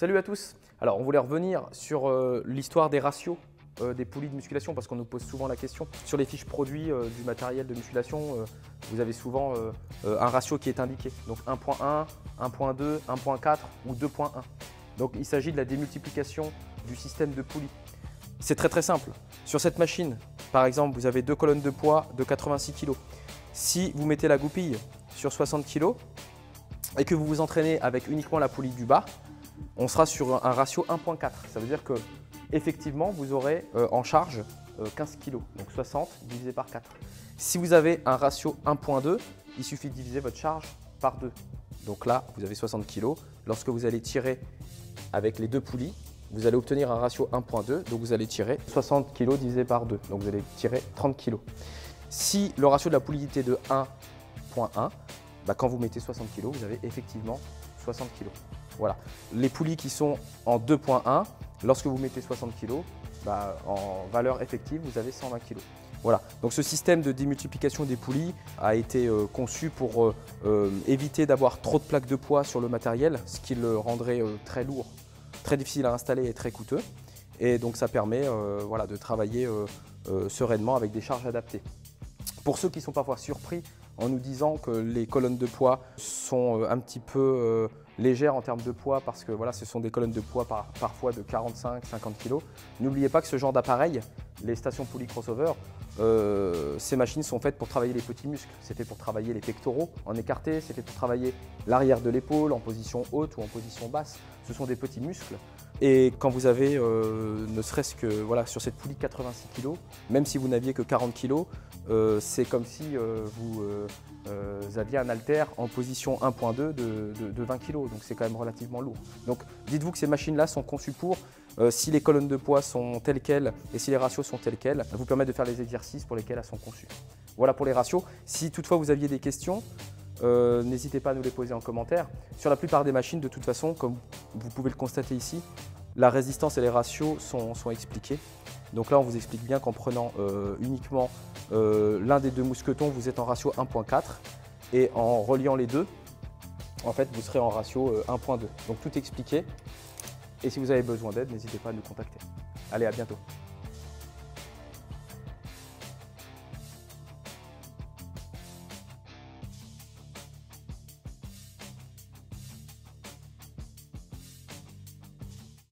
Salut à tous. Alors on voulait revenir sur l'histoire des ratios des poulies de musculation parce qu'on nous pose souvent la question. Sur les fiches produits du matériel de musculation, vous avez souvent un ratio qui est indiqué. Donc 1.1, 1.2, 1.4 ou 2.1. Donc il s'agit de la démultiplication du système de poulies. C'est très simple. Sur cette machine, par exemple, vous avez deux colonnes de poids de 86 kg. Si vous mettez la goupille sur 60 kg et que vous vous entraînez avec uniquement la poulie du bas, on sera sur un ratio 1.4. Ça veut dire que effectivement, vous aurez en charge 15 kg, donc 60 divisé par 4. Si vous avez un ratio 1.2, il suffit de diviser votre charge par 2. Donc là, vous avez 60 kg. Lorsque vous allez tirer avec les deux poulies, vous allez obtenir un ratio 1.2, donc vous allez tirer 60 kg divisé par 2, donc vous allez tirer 30 kg. Si le ratio de la poulie était de 1.1, quand vous mettez 60 kg, vous avez effectivement 60 kg. Voilà. Les poulies qui sont en 2.1, lorsque vous mettez 60 kg, en valeur effective, vous avez 120 kg. Voilà. Donc ce système de démultiplication des poulies a été conçu pour éviter d'avoir trop de plaques de poids sur le matériel, ce qui le rendrait très lourd, très difficile à installer et très coûteux. Et donc ça permet de travailler sereinement avec des charges adaptées. Pour ceux qui sont parfois surpris en nous disant que les colonnes de poids sont un petit peu légères en termes de poids parce que ce sont des colonnes de poids parfois de 45-50 kg. N'oubliez pas que ce genre d'appareil, les stations poulies crossover, ces machines sont faites pour travailler les petits muscles. C'est fait pour travailler les pectoraux en écarté, c'est fait pour travailler l'arrière de l'épaule en position haute ou en position basse. Ce sont des petits muscles. Et quand vous avez, ne serait-ce que sur cette poulie 86 kg, même si vous n'aviez que 40 kg, c'est comme si vous aviez un haltère en position 1.2 de 20 kg, donc c'est quand même relativement lourd. Donc dites-vous que ces machines-là sont conçues pour, si les colonnes de poids sont telles quelles et si les ratios sont tels quels, vous permettre de faire les exercices pour lesquels elles sont conçues. Voilà pour les ratios. Si toutefois vous aviez des questions, n'hésitez pas à nous les poser en commentaire. Sur la plupart des machines, de toute façon, comme vous pouvez le constater ici, la résistance et les ratios sont expliqués. Donc là, on vous explique bien qu'en prenant uniquement l'un des deux mousquetons, vous êtes en ratio 1.4 et en reliant les deux, en fait, vous serez en ratio 1.2. Donc tout est expliqué et si vous avez besoin d'aide, n'hésitez pas à nous contacter. Allez, à bientôt.